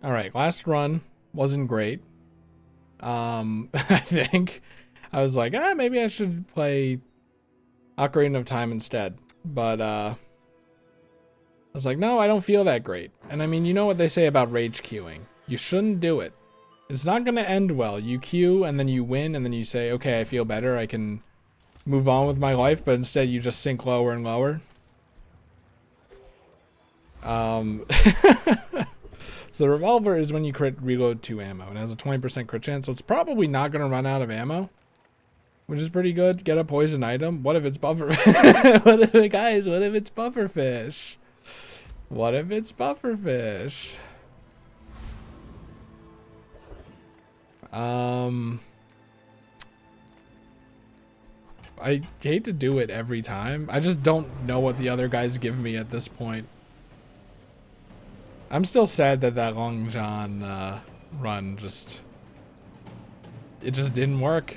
All right, last run wasn't great. I think I was like, maybe I should play Ocarina of Time instead. But I was like, no, I don't feel that great. And I mean, you know what they say about rage queuing. You shouldn't do it. It's not gonna end well. You queue and then you win and then you say, okay, I feel better. I can move on with my life. But instead, you just sink lower and lower. So the revolver is when you crit reload 2 ammo. It has a 20% crit chance, so it's probably not going to run out of ammo, which is pretty good. Get a poison item. What if it's buffer? Guys, what if it's bufferfish? What if it's bufferfish? I hate to do it every time. I just don't know what the other guys give me at this point. I'm still sad that Long John run just didn't work.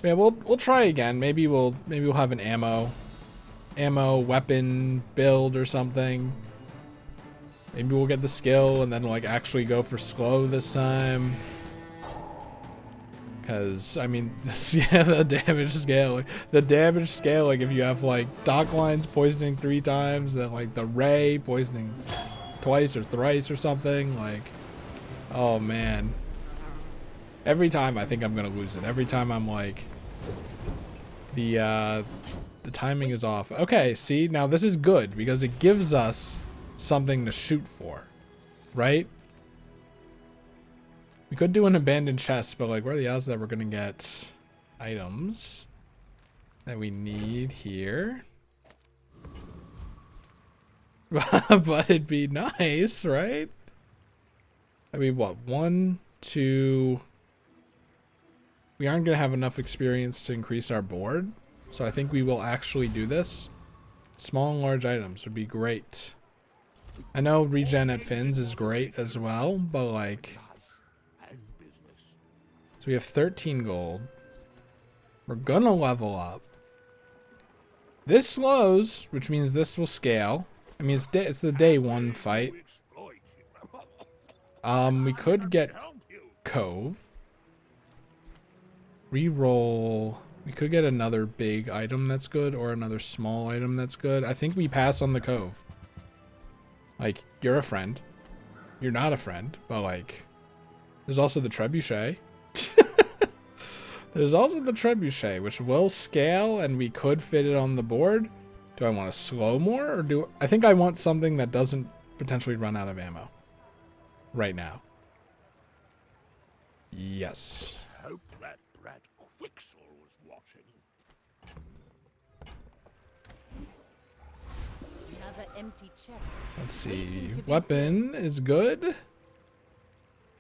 Yeah, we'll try again. Maybe we'll have an ammo weapon build or something. Maybe we'll get the skill and then like actually go for slow this time. Cause I mean, yeah, the damage scale. Like if you have like dock lines poisoning 3 times, then like the ray poisoning twice or thrice or something. Like, oh man. Every time I think I'm gonna lose it. Every time I'm like, the timing is off. Okay, see, now this is good because it gives us something to shoot for, right? We could do an abandoned chest, but like, where are the odds that we're gonna get items that we need here? But it'd be nice, right? I mean, what? 1, 2. We aren't gonna have enough experience to increase our board, so I think we will actually do this. Small and large items would be great. I know regen at fins is great as well, but like, so we have 13 gold. We're gonna level up. This slows, which means this will scale. I mean, it's the day 1 fight. We could get Cove. Reroll. We could get another big item that's good or another small item that's good. I think we pass on the Cove. Like, you're a friend. You're not a friend, but like, there's also the Trebuchet. There's also the Trebuchet, which will scale, and we could fit it on the board. Do I want to slow more, or I think I want something that doesn't potentially run out of ammo right now. Yes. Hope that brat Quixel was watching. Another empty chest. Let's see. Weapon is good.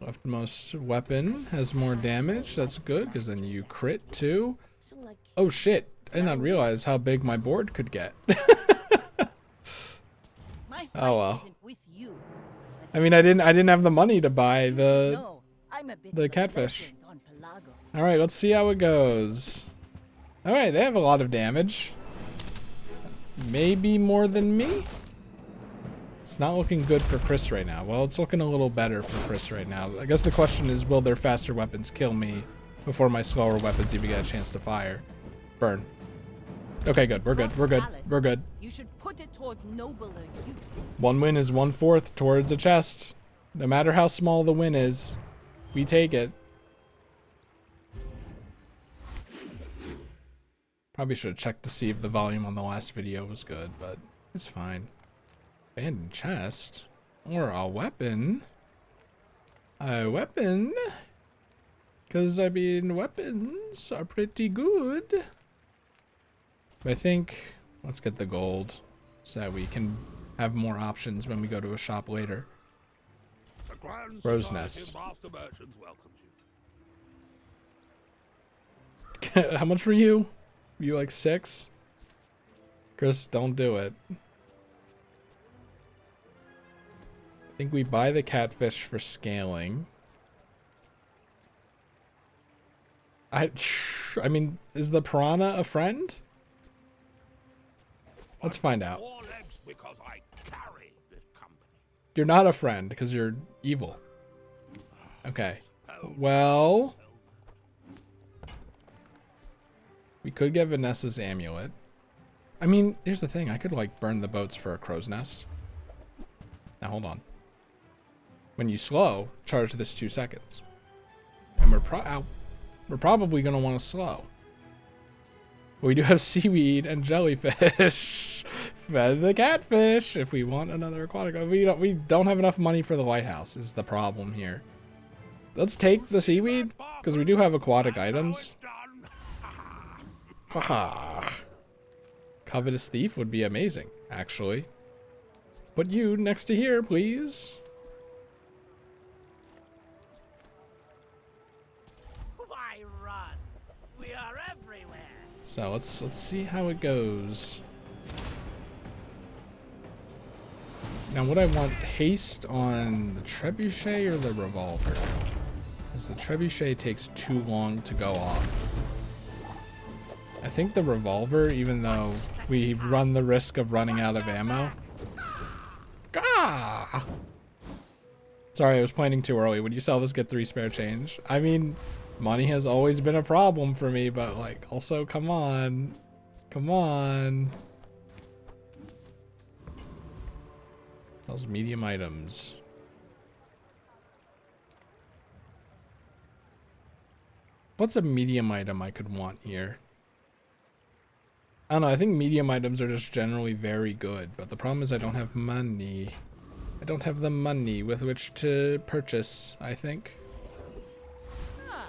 Leftmost weapon has more damage. That's good, because then you crit too. Oh shit. I did not realize how big my board could get. Oh well. I mean, I didn't have the money to buy the catfish. All right, let's see how it goes. All right, they have a lot of damage. Maybe more than me. It's not looking good for Chris right now. Well, it's looking a little better for Chris right now. I guess the question is, will their faster weapons kill me before my slower weapons even get a chance to fire? Burn. Okay, good. We're good. We're good. We're good. You should put it toward nobler use. 1 win is 1/4 towards a chest. No matter how small the win is, we take it. Probably should have checked to see if the volume on the last video was good, but it's fine. Abandoned chest or a weapon. A weapon, because I mean weapons are pretty good. But I think let's get the gold so that we can have more options when we go to a shop later. Rose Nest. How much were you? Were you like 6? Chris, don't do it. I think we buy the catfish for scaling. I mean, is the piranha a friend? Let's find out. You're not a friend because you're evil. Okay. Well, we could get Vanessa's amulet. I mean, here's the thing. I could like burn the boats for a crow's nest. Now hold on. When you slow, charge this 2 seconds. And we're probably gonna want to slow. We do have seaweed and jellyfish. Fed the catfish if we want another aquatic. We don't have enough money for the lighthouse is the problem here. Let's take the seaweed because we do have aquatic items. Haha. Covetous thief would be amazing, actually. Put you next to here, please. Why run? We are everywhere. So let's see how it goes. Now, would I want haste on the trebuchet or the revolver? Because the trebuchet takes too long to go off. I think the revolver, even though we run the risk of running out of ammo. Gah! Sorry, I was pointing too early. When you sell this, get 3 spare change. I mean, money has always been a problem for me, but like, also, come on. Come on. Those medium items. What's a medium item I could want here? I don't know, I think medium items are just generally very good, but the problem is I don't have money. I don't have the money with which to purchase, I think. Ah,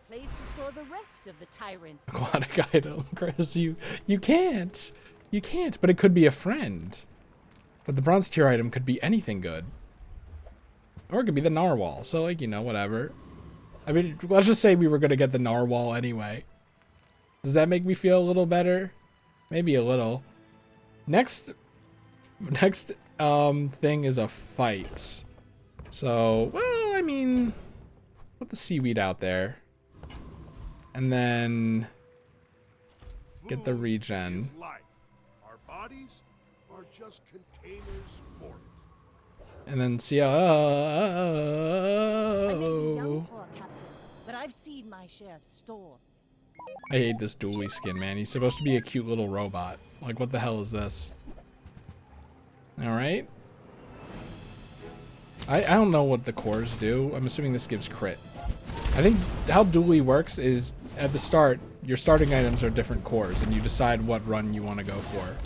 place to store the rest of the tyrant's Aquatic item, Chris, you can't. You can't, but it could be a friend. But the bronze tier item could be anything good. Or it could be the narwhal, so like, you know, whatever. I mean, let's just say we were gonna get the narwhal anyway. Does that make me feel a little better? Maybe a little. Next thing is a fight. So, well, I mean, put the seaweed out there. And then get the regen. Is life. Our bodies are just containers for it. And then see how... I may be young for a captain, but I've seen my share of storms. I hate this dually skin, man. He's supposed to be a cute little robot. Like, what the hell is this? Alright. I don't know what the cores do. I'm assuming this gives crit. I think how dually works is, at the start, your starting items are different cores, and you decide what run you want to go for.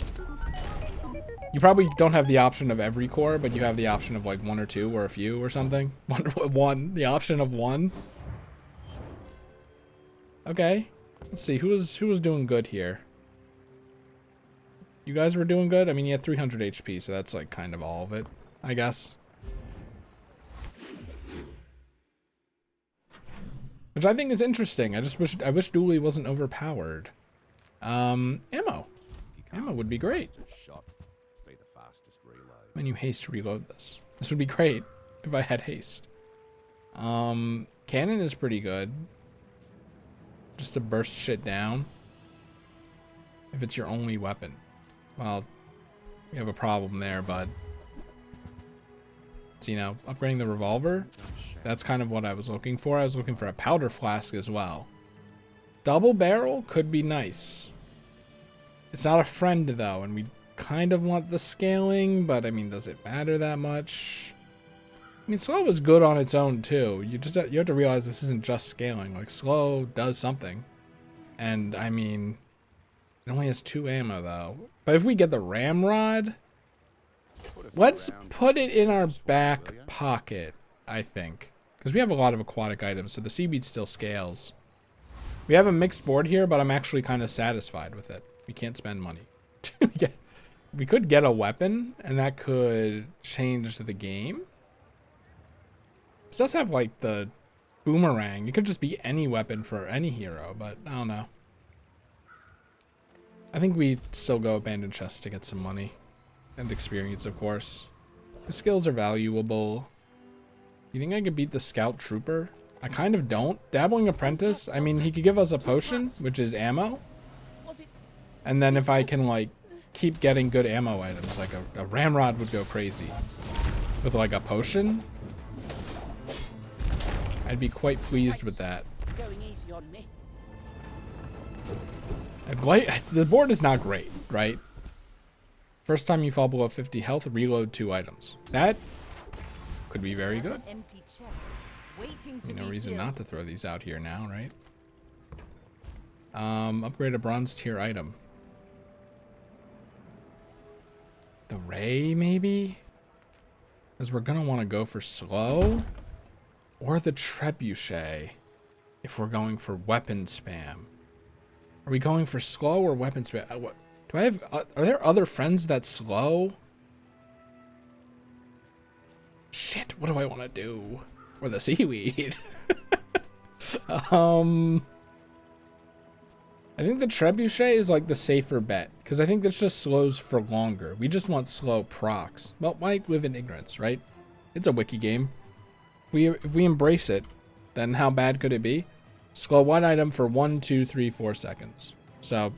You probably don't have the option of every core, but you have the option of like 1 or 2 or a few or something. One. The option of 1. Okay. Let's see. Who was doing good here? You guys were doing good? I mean, you had 300 HP, so that's like kind of all of it, I guess. Which I think is interesting. I wish dually wasn't overpowered. Ammo. Ammo would be great. When you haste to reload this. This would be great if I had haste. Cannon is pretty good. Just to burst shit down. If it's your only weapon. Well, we have a problem there, but... So, you know, upgrading the revolver, that's kind of what I was looking for. I was looking for a powder flask as well. Double barrel could be nice. It's not a friend, though, and we kind of want the scaling, but, I mean, does it matter that much? I mean, slow is good on its own, too. You have to realize this isn't just scaling. Like, slow does something. And, I mean, it only has 2 ammo, though. But if we get the ramrod... Let's put it in our back pocket, I think. Because we have a lot of aquatic items, so the seaweed still scales. We have a mixed board here, but I'm actually kind of satisfied with it. We can't spend money. We could get a weapon, and that could change the game. This does have, like, the boomerang. It could just be any weapon for any hero, but I don't know. I think we still go abandoned chest to get some money. And experience, of course. The skills are valuable. You think I could beat the scout trooper? I kind of don't. Dabbling apprentice, I mean, he could give us a potion, which is ammo. And then if I can, like, keep getting good ammo items, like a ramrod would go crazy. with like a potion, I'd be quite pleased with that. Going easy on me. The board is not great, right? First time you fall below 50 health, reload 2 items. That could be very good. Empty chest, waiting to No be reason filled. not to throw these out here now, right? Upgrade a bronze tier item. The ray, maybe? Because we're gonna want to go for slow. Or the trebuchet, if we're going for weapon spam. Are we going for slow or weapon spam? What? Do I have? Are there other friends that slow? Shit, what do I want to do? Or the seaweed? I think the trebuchet is like the safer bet. Because I think this just slows for longer. We just want slow procs. Well, why live in ignorance, right? It's a wiki game. If we embrace it, then how bad could it be? Slow one item for 1, 2, 3, 4 seconds. So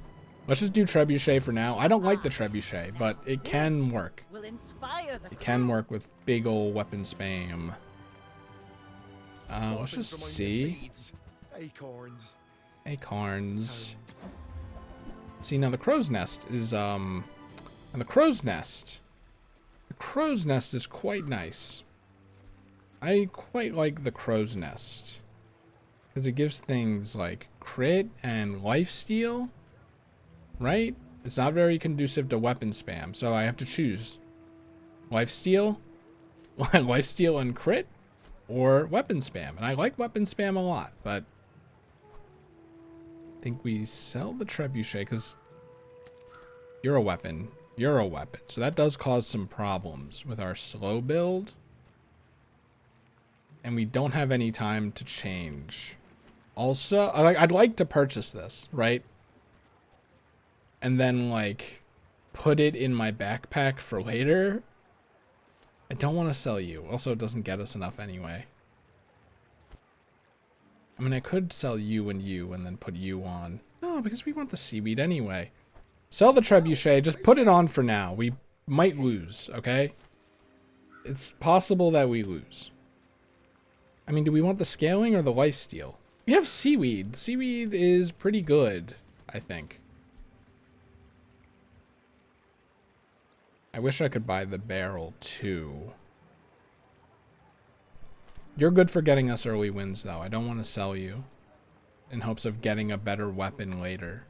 let's just do trebuchet for now. I don't like the trebuchet, but it can work. Will inspire the It can work with big ol' weapon spam. Let's just see. Acorns. Acorns. See, now the crow's nest is and the crow's nest. The crow's nest is quite nice. I quite like the crow's nest. Because it gives things like crit and lifesteal. Right? It's not very conducive to weapon spam, so I have to choose. Lifesteal? Lifesteal and crit? Or weapon spam. And I like weapon spam a lot, but I think we sell the trebuchet because you're a weapon. You're a weapon. So that does cause some problems with our slow build. And we don't have any time to change. Also, I'd like to purchase this, right? And then, like, put it in my backpack for later. I don't want to sell you. Also, it doesn't get us enough anyway. I mean, I could sell you and then put you on. No, because we want the seaweed anyway. Sell the trebuchet. Just put it on for now. We might lose, okay? It's possible that we lose. I mean, do we want the scaling or the lifesteal? We have seaweed. Seaweed is pretty good, I think. I wish I could buy the barrel too. You're good for getting us early wins though. I don't want to sell you in hopes of getting a better weapon later.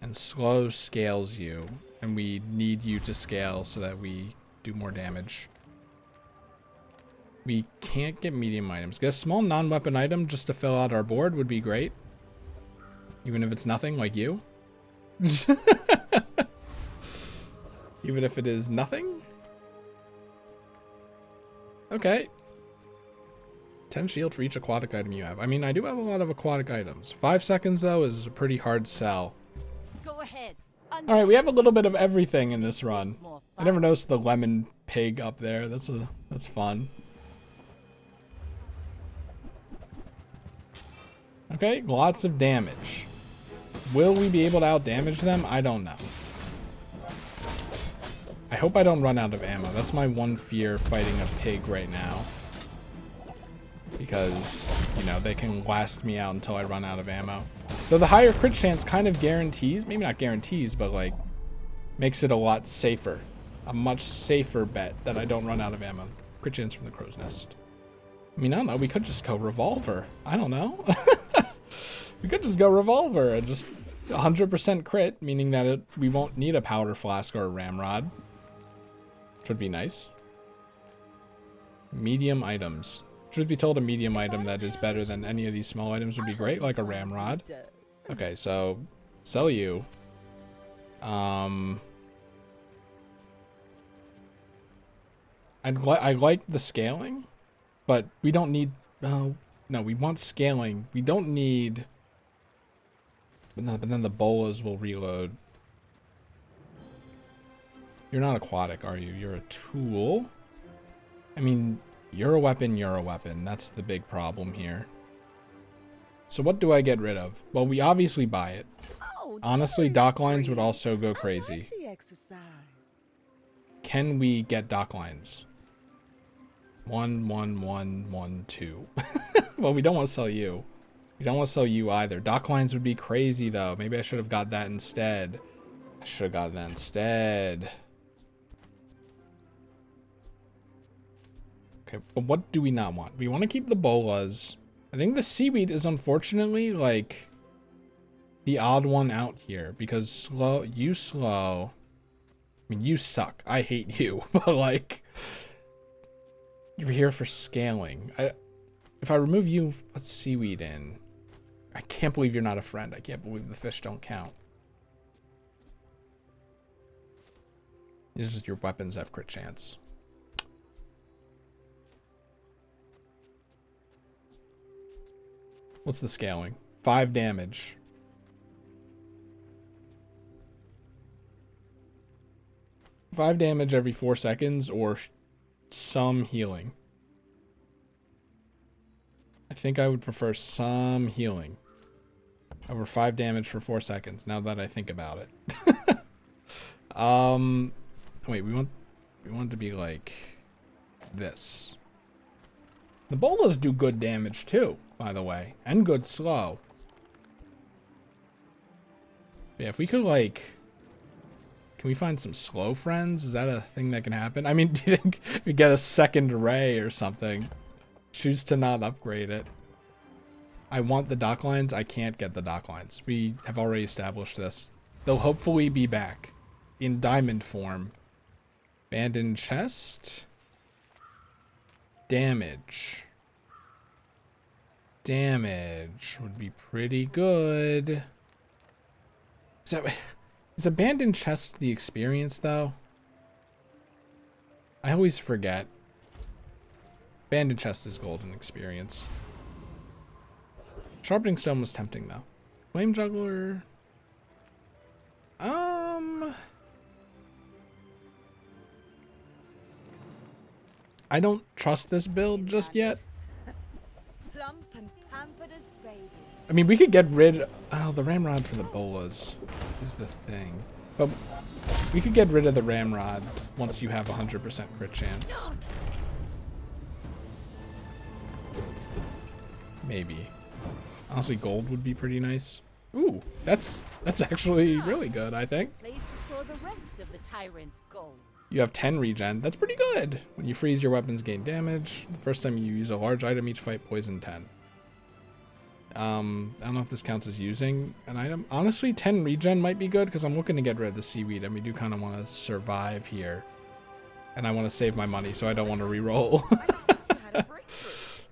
And slow scales you, and we need you to scale so that we do more damage. We can't get medium items. Get a small non-weapon item just to fill out our board would be great. Even if it's nothing, like you. Even if it is nothing? Okay. 10 shield for each aquatic item you have. I mean, I do have a lot of aquatic items. 5 seconds, though, is a pretty hard sell. Go ahead. Alright, we have a little bit of everything in this run. I never noticed the lemon pig up there. That's fun. Okay, lots of damage. Will we be able to outdamage them? I don't know. I hope I don't run out of ammo. That's my one fear fighting a pig right now. Because, you know, they can last me out until I run out of ammo. Though the higher crit chance kind of guarantees, maybe not guarantees, but like makes it a lot safer. A much safer bet that I don't run out of ammo. Crit chance from the crow's nest. I mean, I don't know. We could just go revolver. I don't know. We could just go revolver and just 100% crit, meaning that we won't need a powder flask or a ramrod. Should be nice. Medium items. Truth be told, a medium item that is better than any of these small items would be great, like a ramrod. Okay, so sell you. I like the scaling, but we don't need. No, we want scaling. We don't need. But then the bolas will reload. You're not aquatic, are you? You're a tool. I mean, you're a weapon, you're a weapon. That's the big problem here. So what do I get rid of? Well, we obviously buy it. Honestly, dock lines would also go crazy. can we get dock lines? 1, 1, 1, 1, 2. Well, we don't want to sell you. We don't want to sell you either. Dock lines would be crazy, though. Maybe I should have got that instead. I should have got that instead. Okay, but what do we not want? We want to keep the bolas. I think the seaweed is unfortunately, like, the odd one out here. Because slow. I mean, you suck. I hate you. But, like, you're here for scaling. If I remove you, put seaweed in. I can't believe you're not a friend. I can't believe the fish don't count. This is your weapons have crit chance. What's the scaling? 5 damage. 5 damage every 4 seconds or some healing. I think I would prefer some healing over 5 damage for 4 seconds, now that I think about it. Wait, we want it to be like this. The bolas do good damage too, by the way, and good slow. Yeah, if we could, like, can we find some slow friends? Is that a thing that can happen? I mean, do you think we get a second array or something? Choose to not upgrade it. I want the dock lines. I can't get the dock lines. We have already established this. They'll hopefully be back in diamond form. Abandoned chest. Damage. Damage would be pretty good. Is abandoned chest the experience, though? I always forget. Abandoned chest is golden experience. Sharpening stone was tempting, though. Flame juggler. I don't trust this build just yet. Plump and pampered as babies. I mean, we could get rid. Oh, the ramrod for the bolas is the thing. But we could get rid of the ramrod once you have 100% crit chance. Maybe. Honestly, gold would be pretty nice. Ooh, that's actually really good, I think. Place to store the rest of the tyrant's gold. You have 10 regen. That's pretty good. When you freeze, your weapons gain damage. The first time you use a large item, each fight poison 10. I don't know if this counts as using an item. Honestly, 10 regen might be good because I'm looking to get rid of the seaweed and we do kind of want to survive here. And I want to save my money, so I don't want to re-roll.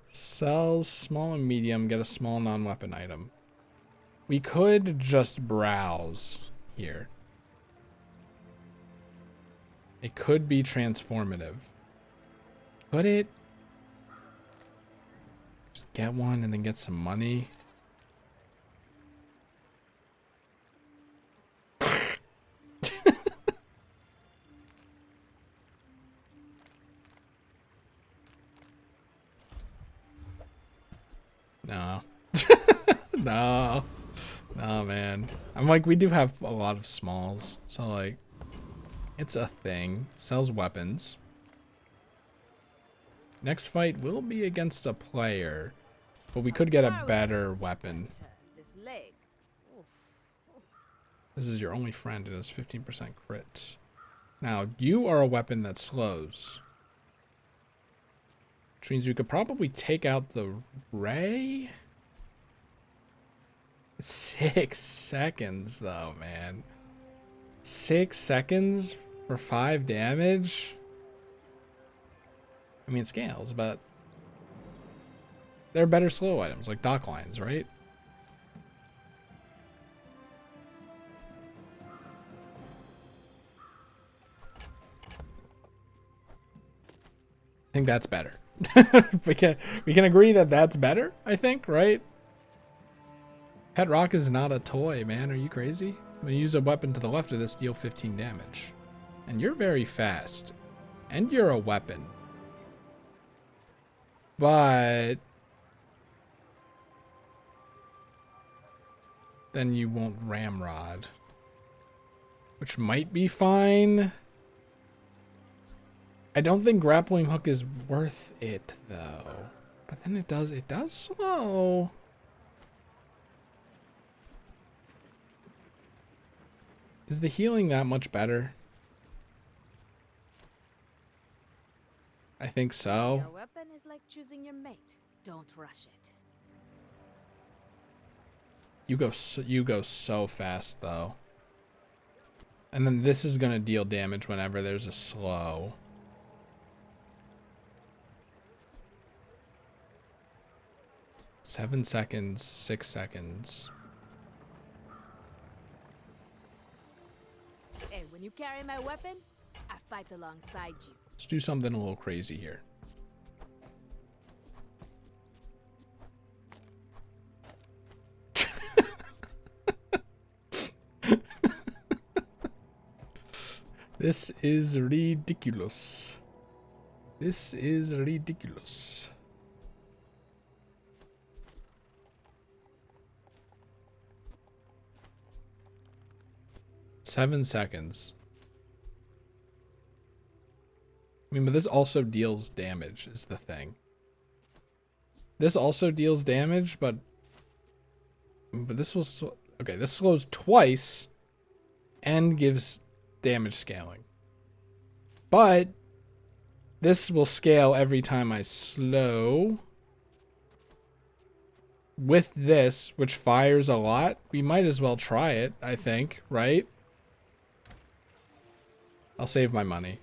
Sell small and medium, get a small non-weapon item. We could just browse here. It could be transformative. Could it? Just get one and then get some money. No. No. No, man. I'm like, we do have a lot of smalls. So, like, it's a thing. Sells weapons. Next fight will be against a player. But we could get a better weapon. This is your only friend. It has 15% crit. Now, you are a weapon that slows. Which means we could probably take out the ray. 6 seconds, though, man. 6 seconds for 5 damage? I mean, it scales, but there are better slow items, like dock lines, right? I think that's better. we can agree that that's better, I think, right? Pet rock is not a toy, man. Are you crazy? When you use a weapon to the left of this, deal 15 damage. And you're very fast. And you're a weapon. But then you won't ramrod. Which might be fine. I don't think grappling hook is worth it though. But then it does slow. Is the healing that much better? I think so. Your weapon is like choosing your mate. Don't rush it. You go so fast though. And then this is gonna deal damage whenever there's a slow. Seven seconds, 6 seconds. Hey, when you carry my weapon, I fight alongside you. Let's do something a little crazy here. This is ridiculous. This is ridiculous. Seven seconds. I mean, but this also deals damage, is the thing. This also deals damage, but this will... Okay, this slows twice and gives damage scaling. But this will scale every time I slow. With this, which fires a lot, we might as well try it, I think, right? I'll save my money,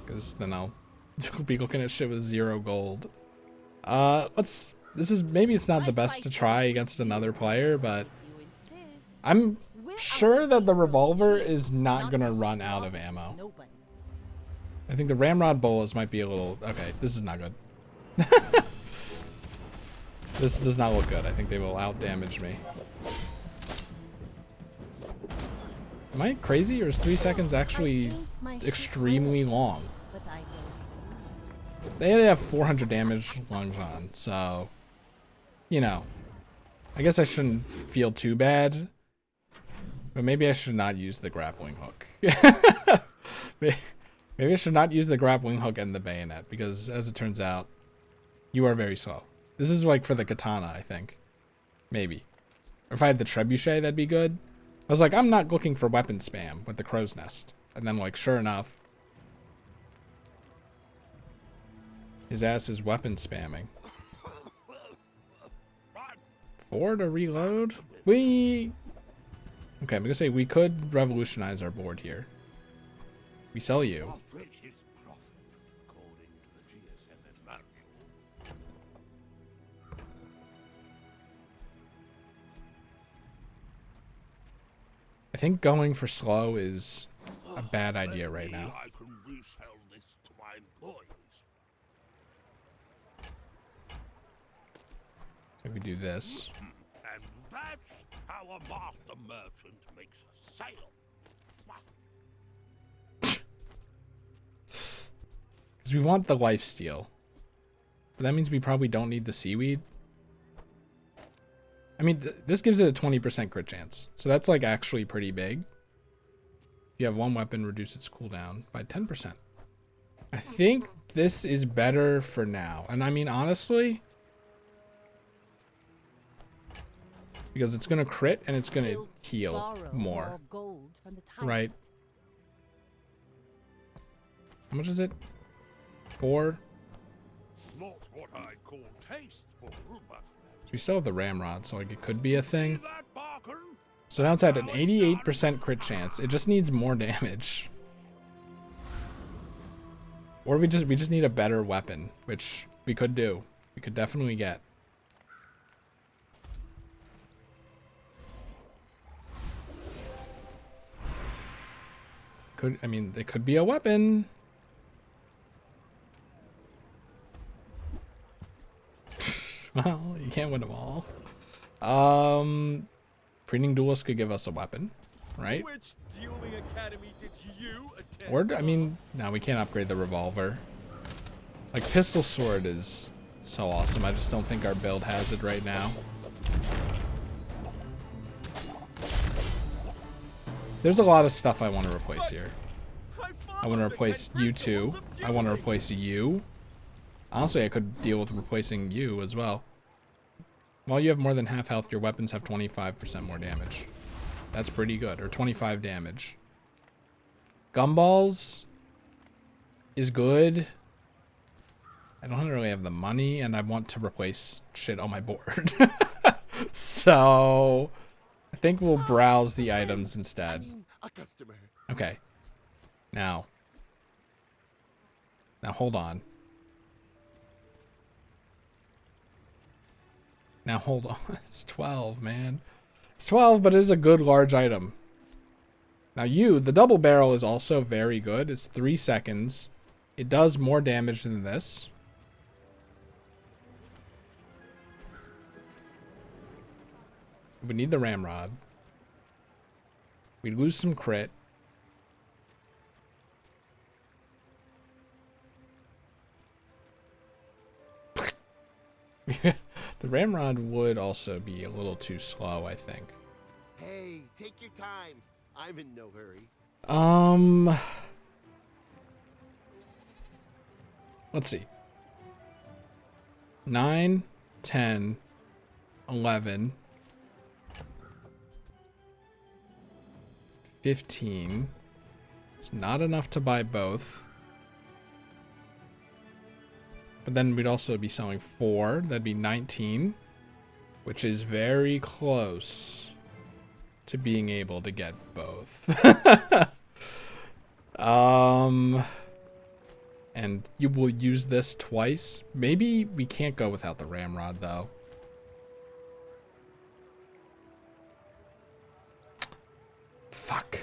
because then I'll be looking at shit with 0 gold. This is, maybe it's not the best to try against another player, but I'm sure that the revolver is not gonna run out of ammo. I think the ramrod bullets might be a little... Okay, this is not good. This does not look good. I think they will out-damage me. Am I crazy, or is 3 seconds actually extremely long? They have 400 damage lunge on, so... You know. I guess I shouldn't feel too bad. But maybe I should not use the grappling hook. Maybe I should not use the grappling hook and the bayonet, because as it turns out, you are very slow. This is like for the katana, I think. Maybe. Or if I had the trebuchet, that'd be good. I was like, I'm not looking for weapon spam with the crow's nest. And then, like, sure enough, his ass is weapon spamming. 4 to reload. Okay, I'm gonna say we could revolutionize our board here. We sell you. I think going for slow is a bad idea right now. I can resell this to my employees. If we do this. And that's how a master merchant makes a sale. Because we want the lifesteal. But that means we probably don't need the seaweed. I mean, this gives it a 20% crit chance. So that's like actually pretty big. If you have one weapon, reduce its cooldown by 10%. I think this is better for now. And I mean, honestly, because it's going to crit and it's going to heal more. Right. How much is it? 4? Not what I call tasteful, but we still have the ramrod, so like it could be a thing. So now it's at an 88% crit chance. It just needs more damage. Or we just need a better weapon, which we could do. We could definitely get. I mean, it could be a weapon. Well, you can't win them all. Preening Duelist could give us a weapon, right? Which dueling academy did you attend? Or, I mean, no, we can't upgrade the revolver. Like, pistol sword is so awesome. I just don't think our build has it right now. There's a lot of stuff I want to replace here. I I want to replace you two. I want to replace you. Honestly, I could deal with replacing you as well. While you have more than half health, your weapons have 25% more damage. That's pretty good. Or 25 damage. Gumballs is good. I don't really have the money, and I want to replace shit on my board. So I think we'll browse the items instead. A customer. Okay. Now hold on. Now hold on. It's 12, man. It's 12, but it is a good large item. Now the double barrel is also very good. It's 3 seconds. It does more damage than this. We need the ramrod. We lose some crit. The ramrod would also be a little too slow, I think. Hey, take your time. I'm in no hurry. Let's see. 9, 10, 11, 15. It's not enough to buy both. But then we'd also be selling 4. That'd be 19, which is very close to being able to get both. And you will use this twice. Maybe we can't go without the ramrod, though. Fuck.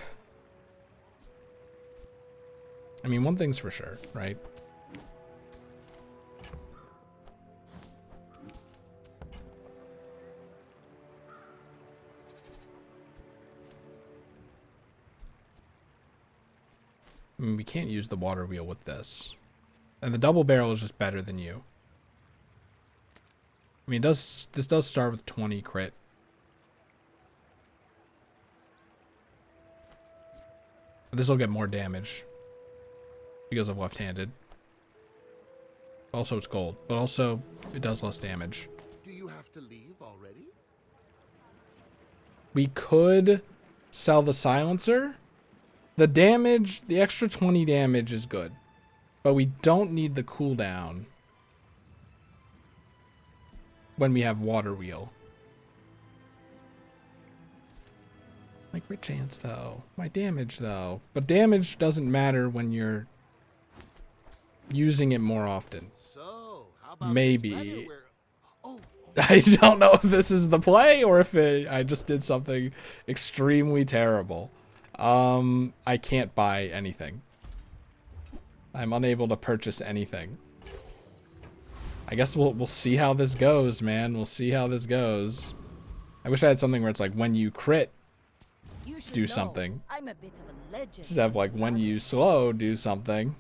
I mean, one thing's for sure, right? I mean, we can't use the water wheel with this. And the double barrel is just better than you. I mean, this does start with 20 crit. But this will get more damage because of left-handed. Also, it's gold, but also it does less damage. Do you have to leave already? We could sell the silencer. The damage, the extra 20 damage is good, but we don't need the cooldown when we have water wheel. My crit chance though, my damage though, but damage doesn't matter when you're using it more often. So, how about Maybe. this weather where... Oh, I don't know if this is the play or if I just did something extremely terrible. I can't buy anything. I'm unable to purchase anything. I guess we'll see how this goes, man. We'll see how this goes. I wish I had something where it's like when you crit, You should do know, something. I'm a bit of a legend. Instead of like when you slow, do something.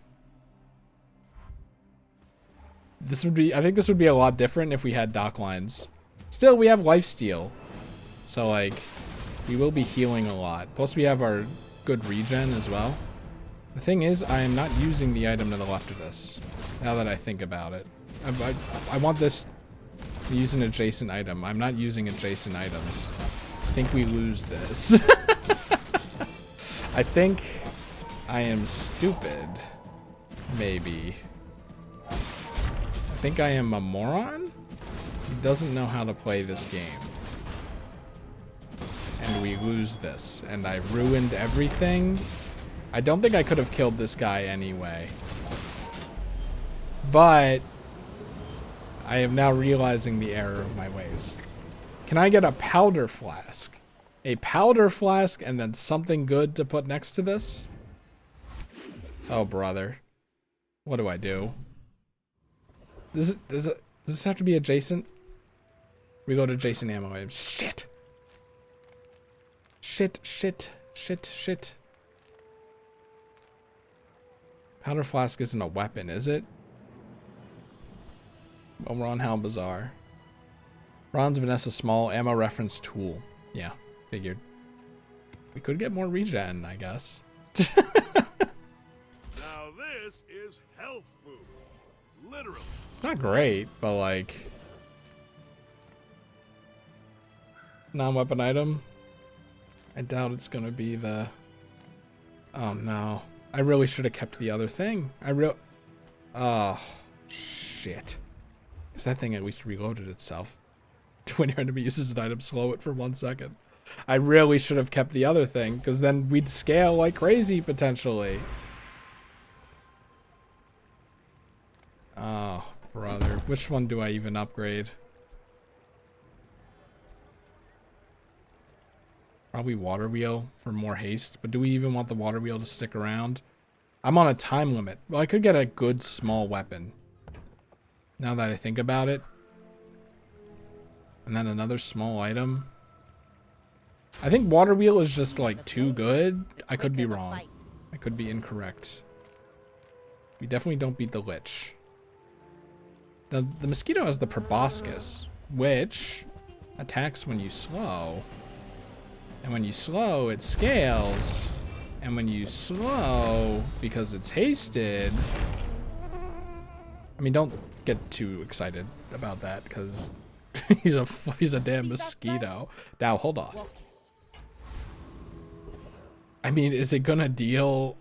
This would be, I think this would be a lot different if we had dock lines. Still, we have lifesteal. So like, we will be healing a lot. Plus we have our good regen as well. The thing is, I am not using the item to the left of this. Now that I think about it. I want this to use an adjacent item. I'm not using adjacent items. I think we lose this. I think I am stupid. Maybe. I think I am a moron? He doesn't know how to play this game. And we lose this. And I ruined everything. I don't think I could have killed this guy anyway. But I am now realizing the error of my ways. Can I get a powder flask? A powder flask and then something good to put next to this? Oh, brother. What do I do? Does this have to be adjacent? We go to adjacent ammo items. Shit. Shit. Powder flask isn't a weapon, is it? Well, we're on Bazaar. Bronze Vanessa small ammo reference tool. Yeah, figured. We could get more regen, I guess. This is health food. Literally. It's not great, but like non-weapon item. I doubt it's gonna be the. Oh no! I really should have kept the other thing. Oh shit! Because that thing at least reloaded itself. When your enemy uses an item, slow it for 1 second. I really should have kept the other thing, because then we'd scale like crazy potentially. Oh, brother. Which one do I even upgrade? Probably water wheel for more haste, but do we even want the water wheel to stick around? I'm on a time limit. Well, I could get a good small weapon. Now that I think about it. And then another small item. I think water wheel is just like too good. I could be wrong. I could be incorrect. We definitely don't beat the Lich. The mosquito has the proboscis, which attacks when you slow. And when you slow, it scales. And when you slow, because it's hasted... I mean, don't get too excited about that, because he's a damn mosquito. Now, hold on. I mean, is it gonna deal...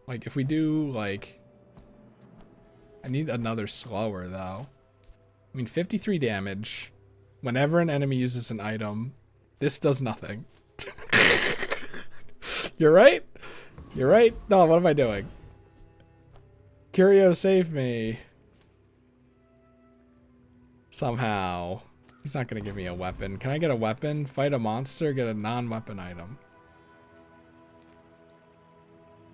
Like, if we do, like... I need another slower, though. I mean, 53 damage. Whenever an enemy uses an item, this does nothing. You're right? You're right? No, what am I doing? Curio, save me. Somehow. He's not going to give me a weapon. Can I get a weapon? Fight a monster, get a non-weapon item.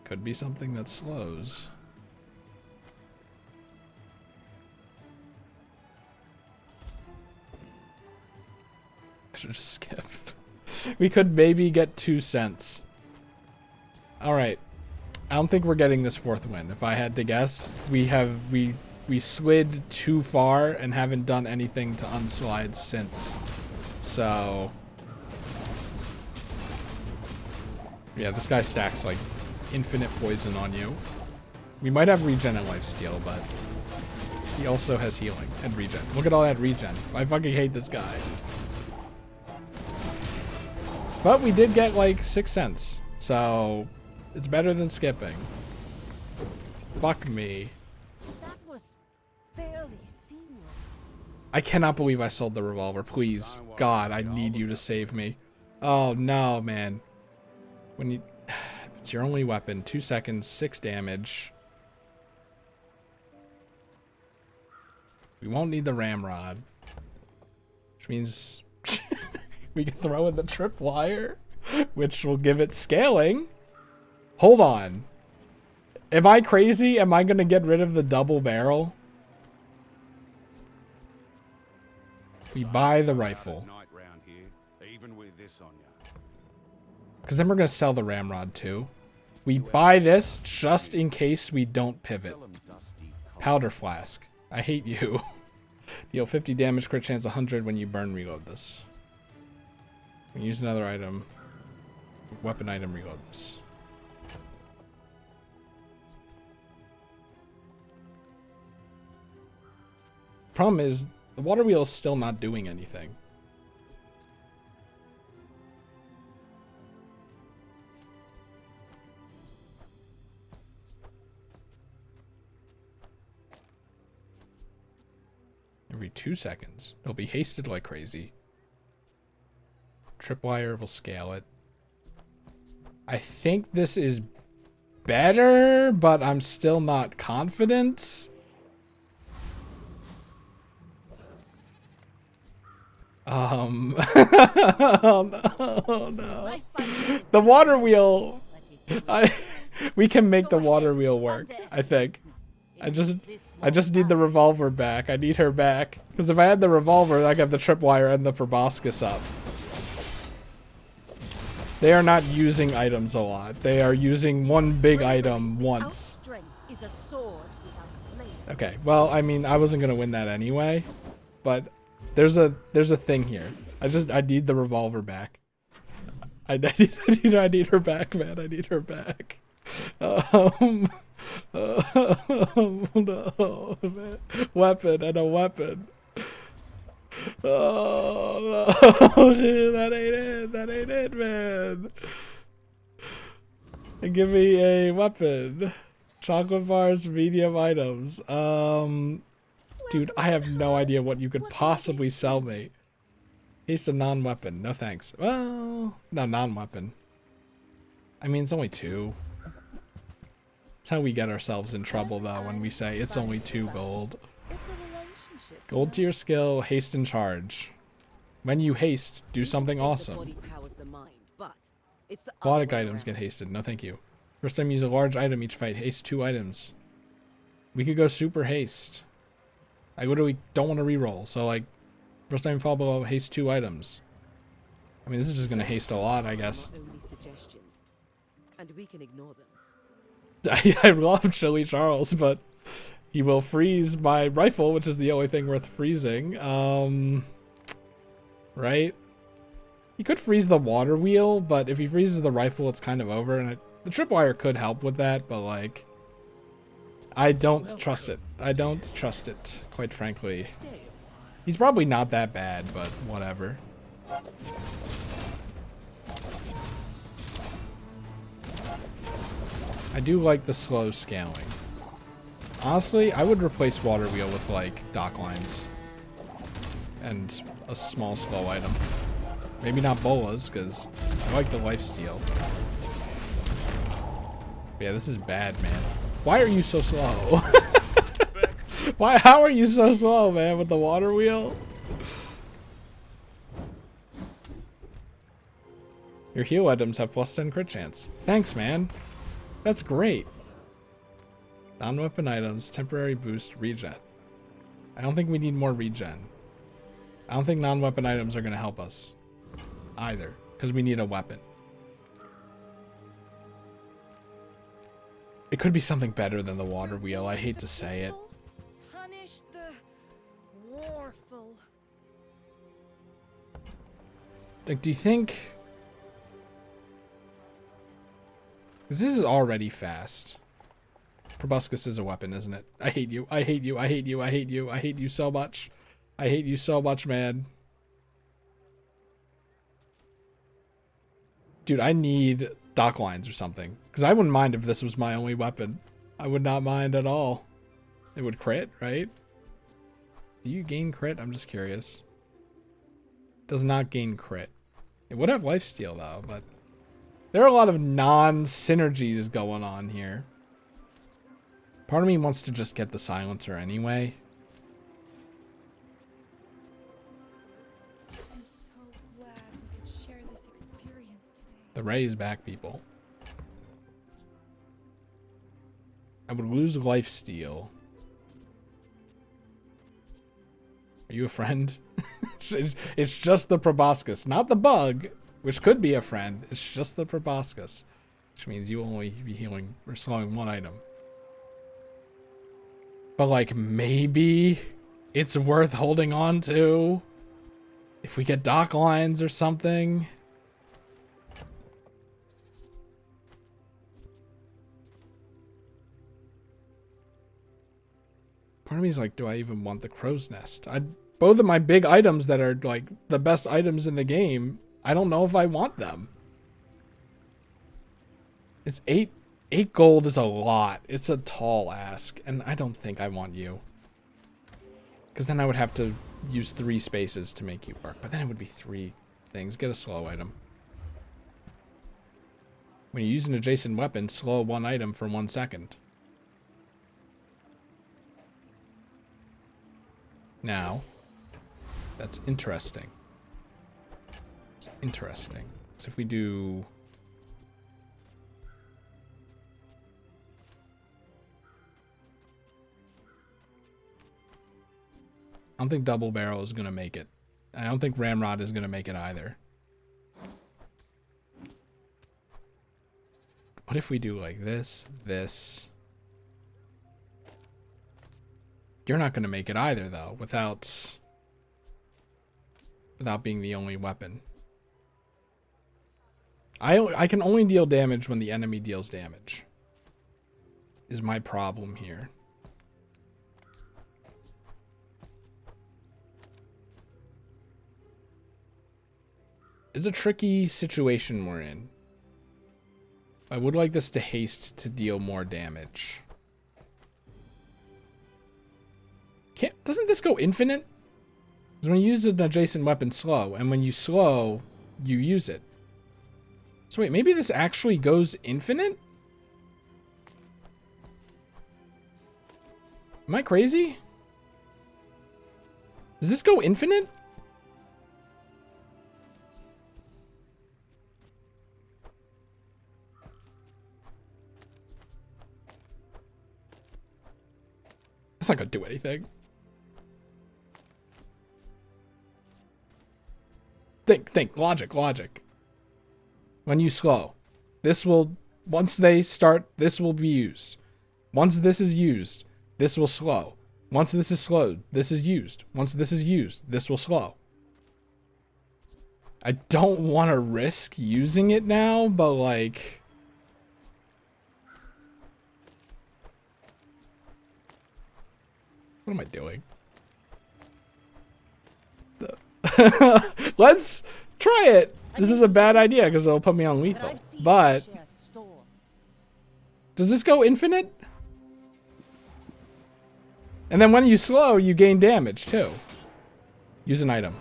Could be something that slows. I should just skip. We could maybe get 2 cents. Alright. I don't think we're getting this 4th win. If I had to guess, we slid too far and haven't done anything to unslide since. So yeah, this guy stacks like infinite poison on you. We might have regen and lifesteal, but he also has healing and regen. Look at all that regen. I fucking hate this guy. But we did get like 6 cents, so it's better than skipping. Fuck me. That was barely seamless. I cannot believe I sold the revolver. Please, God, I need you to save me. Oh no, man. When you, if it's your only weapon, 2 seconds, 6 damage. We won't need the ramrod, which means we can throw in the tripwire, which will give it scaling. Hold on. Am I crazy? Am I going to get rid of the double barrel? We buy the rifle. Because then we're going to sell the ramrod too. We buy this just in case we don't pivot. Powder flask. I hate you. Deal 50 damage, crit chance 100 when you burn reload this. Use another item. Weapon item, reload this. Problem is, the water wheel is still not doing anything. Every 2 seconds. It'll be hasted like crazy. Tripwire will scale it. I think this is better, but I'm still not confident. Oh no. The water wheel. We can make the water wheel work, I think. I just need the revolver back. I need her back. Because if I had the revolver, I could have the tripwire and the proboscis up. They are not using items a lot. They are using one big item once. Okay, well, I mean, I wasn't gonna win that anyway, but there's a thing here. I need the revolver back. I need her back, man. I need her back. No, man. Weapon and a weapon. Oh, no. Shit, that ain't it. That ain't it, man. And give me a weapon. Chocolate bars, medium items. Dude, I have no idea what you could possibly sell me. Haste a non-weapon. No thanks. Well, no, non-weapon. I mean, it's only 2. That's how we get ourselves in trouble, though, when we say it's only 2 gold. It's a relationship. Gold to your skill, haste and charge. When you haste, do something awesome. Aquatic items get hasted. No, thank you. First time use a large item each fight. Haste 2 items. We could go super haste. I literally don't want to reroll, so like, first time fall below, haste 2 items. I mean, this is just gonna haste a lot, I guess. Only suggestions, and we can ignore them. I love Chili Charles, but he will freeze my rifle, which is the only thing worth freezing. Right? He could freeze the water wheel, but if he freezes the rifle, it's kind of over. And the tripwire could help with that, but like, I don't trust it. I don't trust it, quite frankly. He's probably not that bad, but whatever. I do like the slow scaling. Honestly, I would replace water wheel with like dock lines and a small slow item. Maybe not bolas, because I like the lifesteal. Yeah, this is bad, man. Why are you so slow? How are you so slow, man, with the water wheel? Your heal items have plus 10 crit chance. Thanks, man. That's great. Non-weapon items, temporary boost, regen. I don't think we need more regen. I don't think non-weapon items are going to help us either, because we need a weapon. It could be something better than the water wheel. I hate to say it. Punish the warful. Like, do you think... Because this is already fast. Proboscis is a weapon, isn't it? I hate you. I hate you. I hate you. I hate you. I hate you so much. I hate you so much, man. Dude, I need dock lines or something. Because I wouldn't mind if this was my only weapon. I would not mind at all. It would crit, right? Do you gain crit? I'm just curious. Does not gain crit. It would have lifesteal though, but... There are a lot of non-synergies going on here. Part of me wants to just get the silencer anyway. I'm so glad we could share this experience today. The ray is back, people. I would lose lifesteal. Are you a friend? It's just the proboscis, not the bug, which could be a friend. It's just the proboscis, which means you only be healing or slowing 1 item. But like, maybe it's worth holding on to if we get dock lines or something. Part of me is like, do I even want the crow's nest? Both of my big items that are like the best items in the game, I don't know if I want them. It's 8 gold is a lot. It's a tall ask, and I don't think I want you. Because then I would have to use 3 spaces to make you work. But then it would be 3 things. Get a slow item. When you use an adjacent weapon, slow 1 item for 1 second. Now, that's interesting. It's interesting. So if we do... I don't think double barrel is going to make it. I don't think ramrod is going to make it either. What if we do like this, this? You're not going to make it either, though, without being the only weapon. I can only deal damage when the enemy deals damage. is my problem here. It's a tricky situation we're in. I would like this to haste to deal more damage. Doesn't this go infinite? Because when you use an adjacent weapon, slow. And when you slow, you use it. So wait, maybe this actually goes infinite? Am I crazy? Does this go infinite? It's not gonna do anything. Think, logic. When you slow, this will, once they start, this will be used. Once this is used, this will slow. Once this is slowed, this is used. Once this is used, this will slow. I don't want to risk using it now, but like... What am I doing? Let's try it. This is a bad idea because it'll put me on lethal. But does this go infinite? And then when you slow, you gain damage too. Use an item.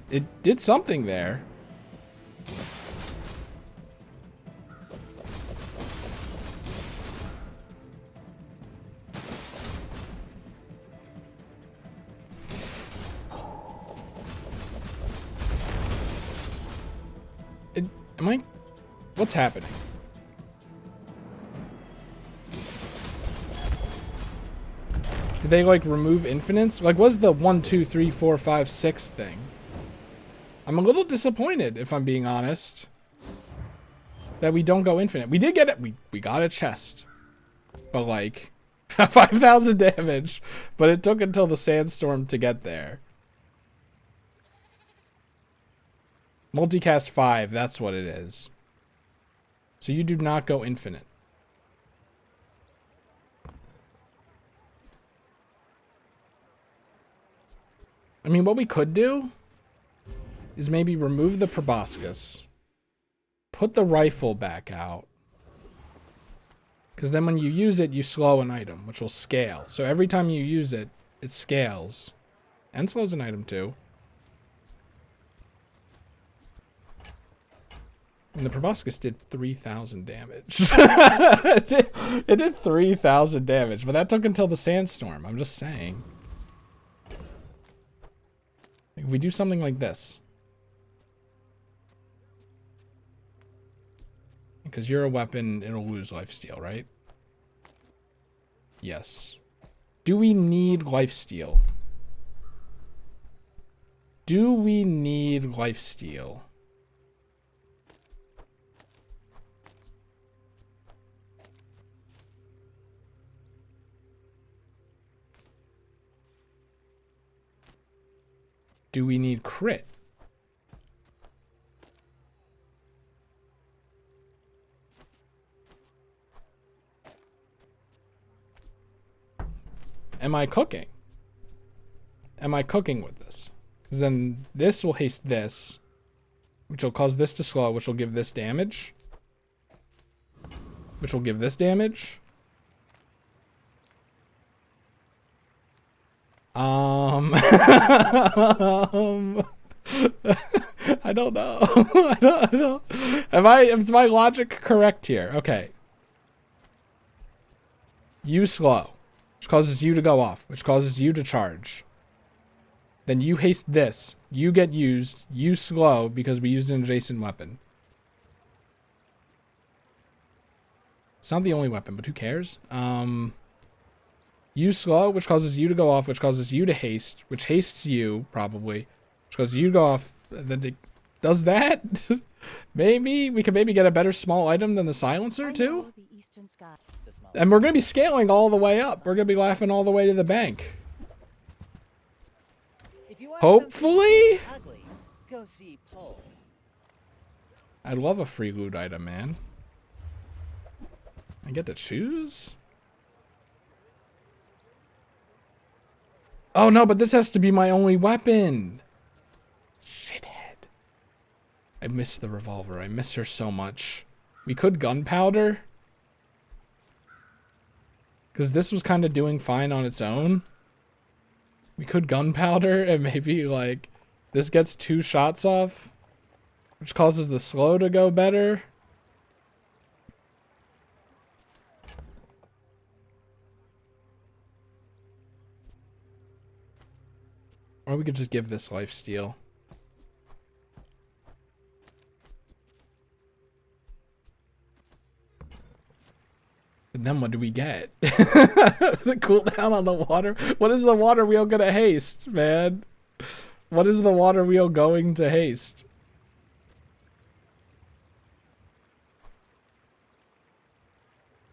It did something there. Am I? What's happening? Did they like remove infinites? Like, what's the 1, 2, 3, 4, 5, 6 thing? I'm a little disappointed, if I'm being honest, that we don't go infinite. We did get it. We got a chest, but like 5,000 damage. But it took until the sandstorm to get there. Multicast 5, that's what it is. So you do not go infinite. I mean, what we could do is maybe remove the proboscis, put the rifle back out, because then when you use it, you slow an item, which will scale. So every time you use it, it scales and slows an item too. And the proboscis did 3,000 damage. It did 3,000 damage, but that took until the sandstorm. I'm just saying. If we do something like this. Because you're a weapon, it'll lose lifesteal, right? Yes. Do we need lifesteal? Do we need lifesteal? Do we need crit? Am I cooking? Am I cooking with this? Because then this will haste this, which will cause this to slow, which will give this damage, which will give this damage. I don't know. I don't. Is my logic correct here? Okay. You slow, which causes you to go off, which causes you to charge. Then you haste this. You get used. You slow because we used an adjacent weapon. It's not the only weapon, but who cares? You slow, which causes you to go off, which causes you to haste, which hastes you, probably. Which causes you to go off. Then it does that? Maybe we could maybe get a better small item than the silencer, too? And we're going to be scaling all the way up. We're going to be laughing all the way to the bank. Hopefully? Go see Paul. I'd love a free loot item, man. I get to choose? Oh no, but this has to be my only weapon. Shithead. I miss the revolver. I miss her so much. We could gunpowder. Because this was kind of doing fine on its own. We could gunpowder and maybe like this gets 2 shots off, which causes the slow to go better. Or we could just give this lifesteal. And then what do we get? The cooldown on the water? What is the water wheel gonna haste, man? What is the water wheel going to haste?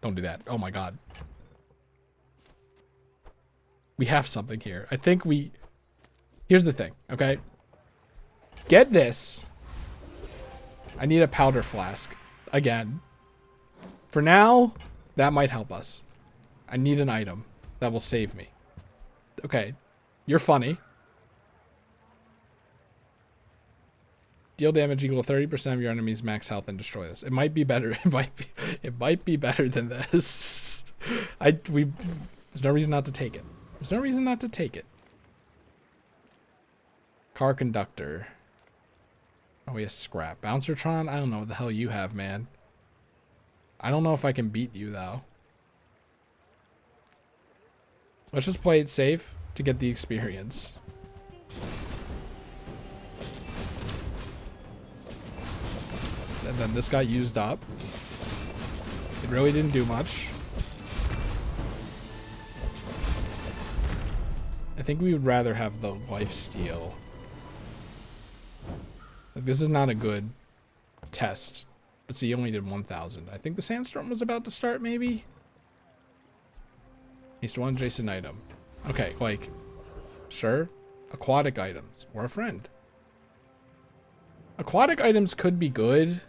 Don't do that. Oh my god. We have something here. I think we... Here's the thing, okay? Get this. I need a powder flask. Again. For now... That might help us. I need an item that will save me. Okay. You're funny. Deal damage equal 30% of your enemy's max health and destroy this. It might be better. It might be better than this. There's no reason not to take it. There's no reason not to take it. Car conductor. Oh, we have scrap. Bouncertron? I don't know what the hell you have, man. I don't know if I can beat you, though. Let's just play it safe to get the experience. And then this got used up. It really didn't do much. I think we would rather have the lifesteal. Like, this is not a good test. But see, he only did 1,000. I think the sandstorm was about to start, maybe? Haste 1 Jason item. Okay, like, sure. Aquatic items. Or a friend. Aquatic items could be good.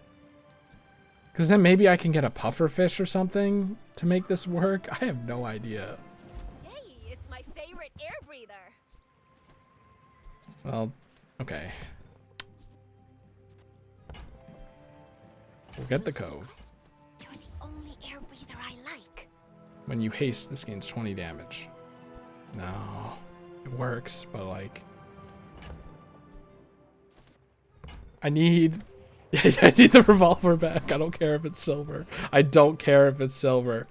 Because then maybe I can get a pufferfish or something to make this work. I have no idea. Yay, it's my favorite air breather. Well, okay. We'll get the cove. You're the only air breather I like. When you haste, this gains 20 damage. No, it works, but like... I need the revolver back. I don't care if it's silver. I don't care if it's silver.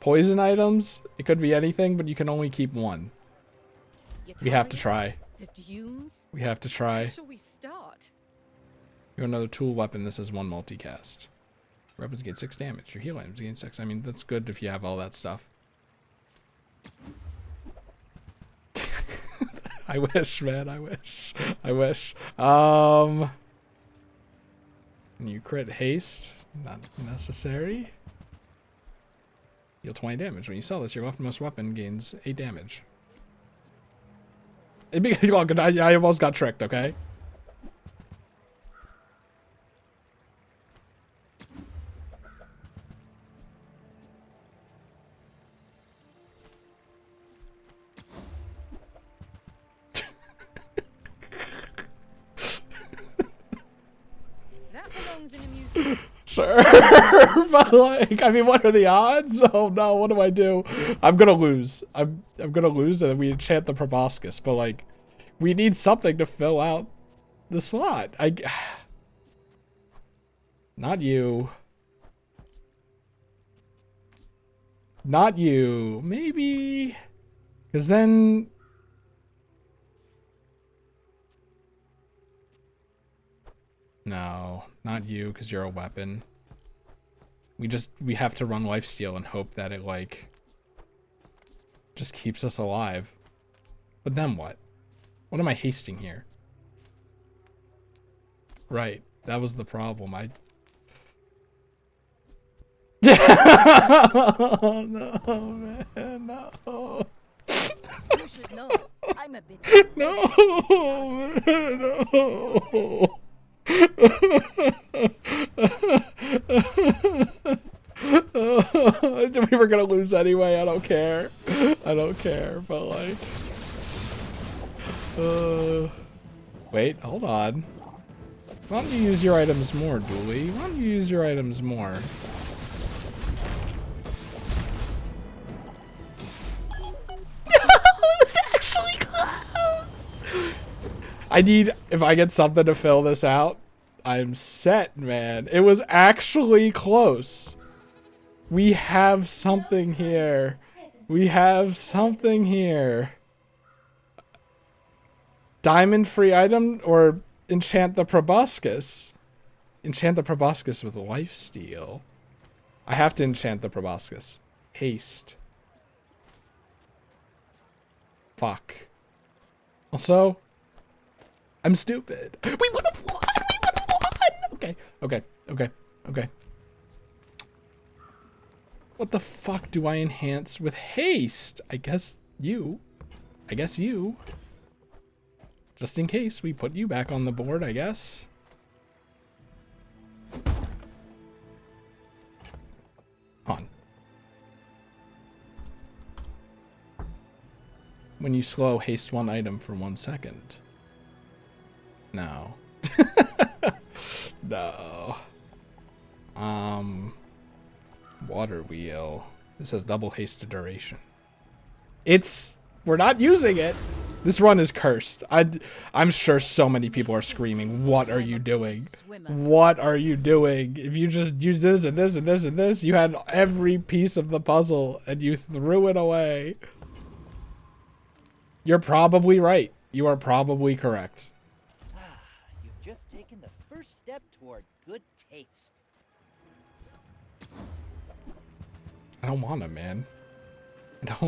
Poison items, it could be anything, but you can only keep 1. We have to try. The Dunes? We have to try. Shall we start? You want another tool weapon, this is 1 multicast. Weapons gain 6 damage. Your heal items gain 6. I mean, that's good if you have all that stuff. I wish, man. I wish. I wish. And you crit haste. Not necessary. Deal 20 damage. When you sell this, your leftmost weapon gains 8 damage. I almost got tricked, okay? Sure, but like, I mean, what are the odds? Oh no, what do I do? I'm gonna lose. I'm gonna lose, and then we enchant the proboscis. But like, we need something to fill out the slot. Not you. Not you. Maybe, because then. No, not you, because you're a weapon. We have to run lifesteal and hope that it, like, just keeps us alive. But then what? What am I hasting here? Right, that was the problem. Oh, no, man, no. You should know. I'm a bit of a no. We were gonna lose anyway. I don't care. I don't care. But like, wait, hold on. Why don't you use your items more, Dooley? Why don't you use your items more? It was actually close. I need, if I get something to fill this out, I'm set, man. It was actually close. We have something here. We have something here. Diamond free item or enchant the proboscis? Enchant the proboscis with lifesteal. I have to enchant the proboscis. Haste. Fuck. Also, I'm stupid. We would have won! We would have won! Okay, okay, okay, okay. What the fuck do I enhance with haste? I guess you. I guess you. Just in case we put you back on the board, I guess. On. When you slow, haste one item for 1 second. No. No. Water wheel. This has double haste to duration. We're not using it. This run is cursed. I'm sure so many people are screaming, what are you doing? What are you doing? If you just use this and this and this and this, you had every piece of the puzzle and you threw it away. You're probably right. You are probably correct. You've just taken the first step toward good taste. I don't want him, man. I don't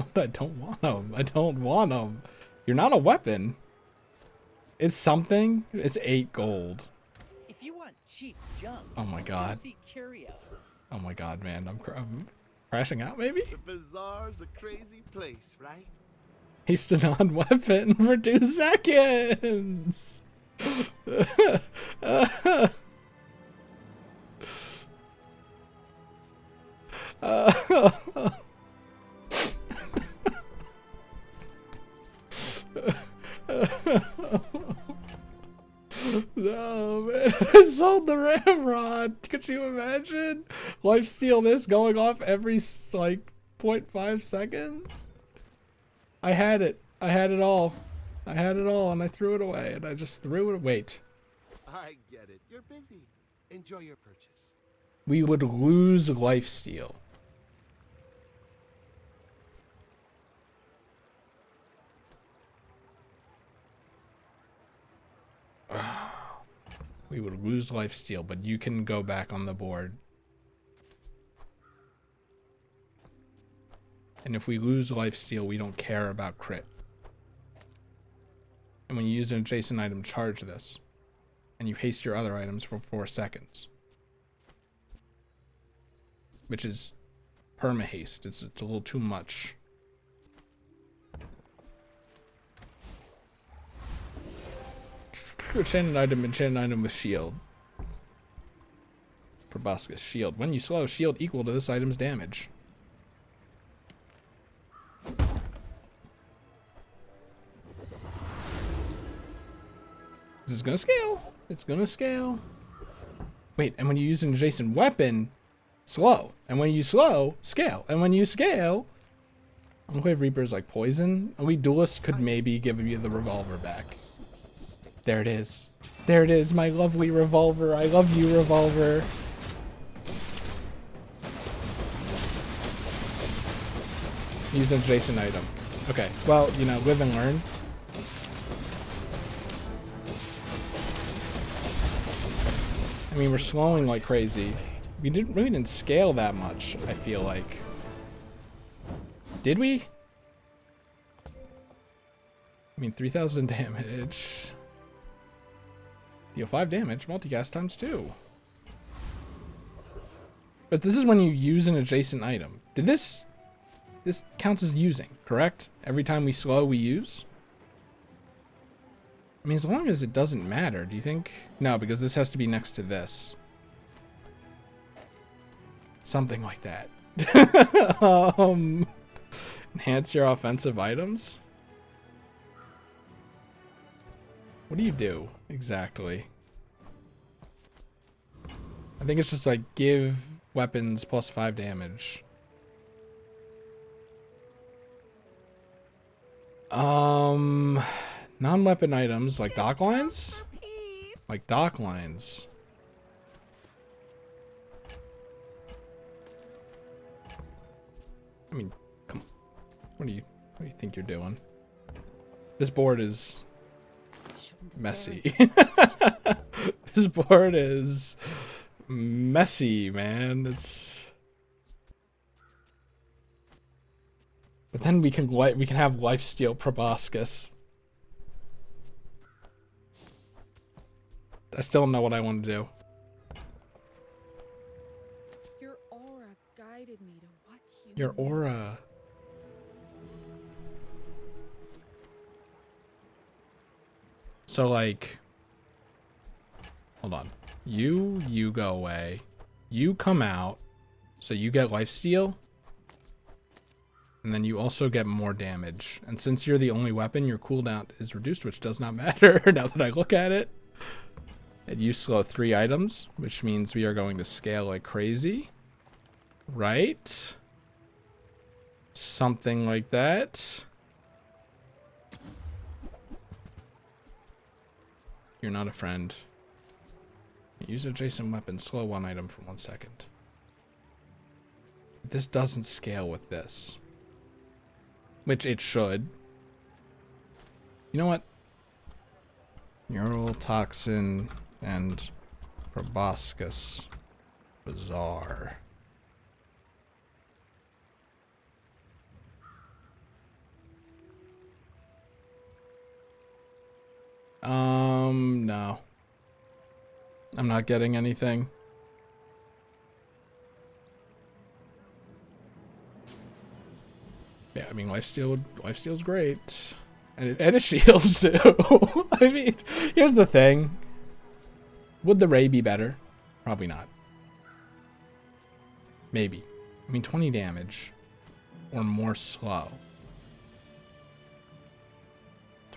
want him. I don't want him. You're not a weapon. It's something. It's 8 gold. If you want cheap junk, oh my god. see Curio. Oh my god, man. I'm crashing out, maybe? The Bazaar's a crazy place, right? He's a non-weapon for 2 seconds. No, man. I sold the ramrod. Could you imagine? Lifesteal this going off every, like, 0.5 seconds? I had it. I had it all. I had it all, and I threw it away, and I just threw it. Wait. I get it. You're busy. Enjoy your purchase. We would lose lifesteal. We would lose lifesteal, but you can go back on the board. And if we lose lifesteal, we don't care about crit. And when you use an adjacent item, charge this. And you haste your other items for 4 seconds. Which is perma-haste. It's a little too much. Enchanted item with shield. Proboscis, shield. When you slow, shield equal to this item's damage. This is gonna scale. It's gonna scale. Wait, and when you use an adjacent weapon, slow. And when you slow, scale. And when you scale, Enclave Reaper is like poison. And we duelists could maybe give you the revolver back. There it is. There it is, my lovely revolver. I love you, revolver. Use an adjacent item. Okay, well, you know, live and learn. I mean, we're slowing like crazy. We didn't scale that much, I feel like. Did we? I mean, 3,000 damage. Deal 5 damage, multicast times 2. But this is when you use an adjacent item. Did this counts as using, correct? Every time we slow, we use? I mean, as long as it doesn't matter, do you think? No, because this has to be next to this. Something like that. Enhance your offensive items? What do you do exactly? I think it's just like give weapons plus 5 damage. Non-weapon items like dock lines? Like dock lines. I mean, come on. What do you think you're doing? This board is messy. This board is messy, man. But then we can have lifesteal proboscis. I still don't know what I want to do. Your aura guided me to what you Your aura. So like, hold on. You go away. You come out, so you get lifesteal. And then you also get more damage. And since you're the only weapon, your cooldown is reduced, which does not matter now that I look at it. And you slow 3 items, which means we are going to scale like crazy. Right? Something like that. You're not a friend. Use adjacent weapon, slow 1 item for 1 second. This doesn't scale with this. Which it should. You know what? Neurotoxin and proboscis. Bazaar. No. I'm not getting anything. Yeah, I mean, lifesteal's great. And it shields too. I mean, here's the thing. Would the ray be better? Probably not. Maybe. I mean, 20 damage. Or more slow.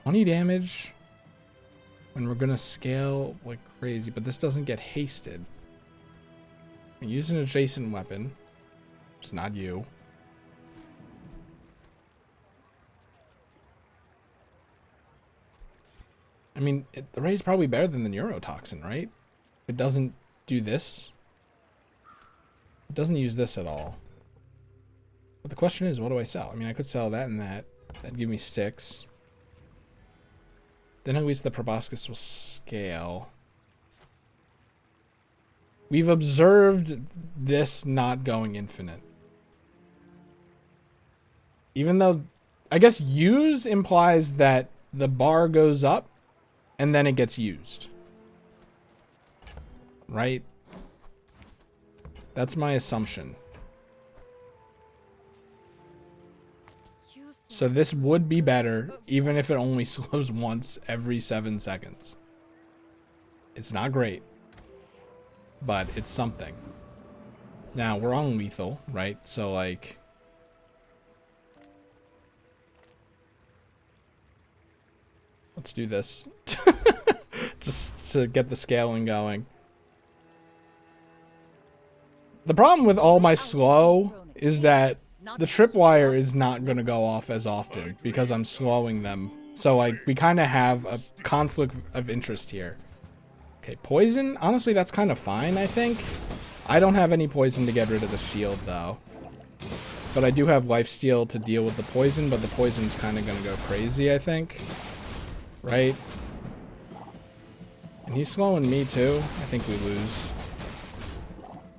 20 damage when we're gonna scale like crazy, but this doesn't get hasted. I use an adjacent weapon. It's not you. I mean, the ray's probably better than the neurotoxin, right? It doesn't do this. It doesn't use this at all. But the question is, what do I sell? I mean, I could sell that and that. That'd give me 6. Then at least the proboscis will scale. We've observed this not going infinite. Even though, I guess use implies that the bar goes up and then it gets used. Right? That's my assumption. So this would be better, even if it only slows once every 7 seconds. It's not great, but it's something. Now, we're on lethal, right? So, like... let's do this. Just to get the scaling going. The problem with all my slow is that the tripwire is not going to go off as often because I'm slowing them. So, like, we kind of have a conflict of interest here. Okay, poison. Honestly, that's kind of fine, I think. I don't have any poison to get rid of the shield, though. But I do have lifesteal to deal with the poison, but the poison's kind of going to go crazy, I think. Right? And he's slowing me, too. I think we lose.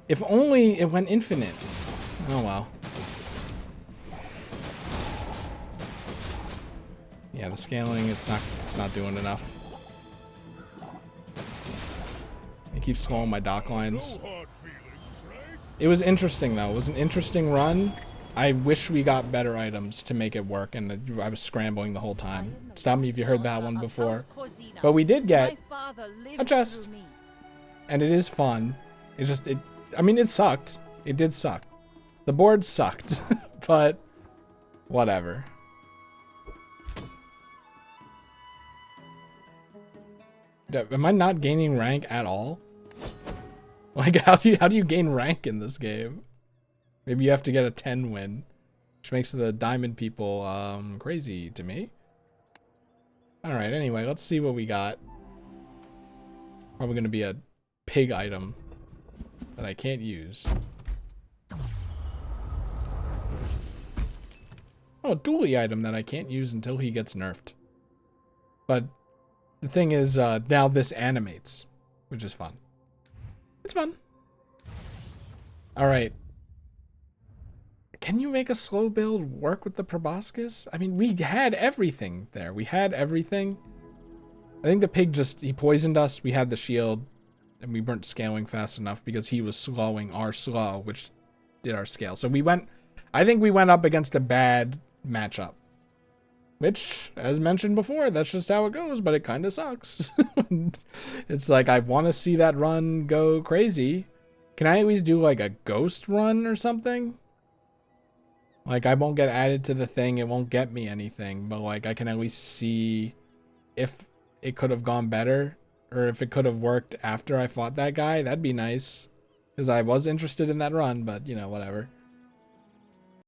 If only it went infinite. Oh, well. Yeah, the scaling, it's not doing enough. It keeps slowing my dock lines. It was interesting though. It was an interesting run. I wish we got better items to make it work, and I was scrambling the whole time. Stop me if you heard that one before. But we did get a chest, and it is fun. It's just, I mean, it sucked. It did suck. The board sucked, but whatever. Am I not gaining rank at all? Like, how do you gain rank in this game? Maybe you have to get a 10 win, which makes the diamond people crazy to me. All right, anyway, let's see what we got. Probably going to be a pig item that I can't use. Oh, a dually item that I can't use until he gets nerfed. But the thing is, now this animates, which is fun. It's fun. All right. Can you make a slow build work with the proboscis? I mean, we had everything there. We had everything. I think the pig just, he poisoned us. We had the shield, and we weren't scaling fast enough because he was slowing our slow, which did our scale. So we went, I think we went up against a bad matchup. Which, as mentioned before, that's just how it goes, but it kind of sucks. It's like, I want to see that run go crazy. Can I always do like a ghost run or something? Like, I won't get added to the thing, it won't get me anything, but like, I can at least see if it could have gone better, or if it could have worked after I fought that guy. That'd be nice, because I was interested in that run, but, you know, whatever.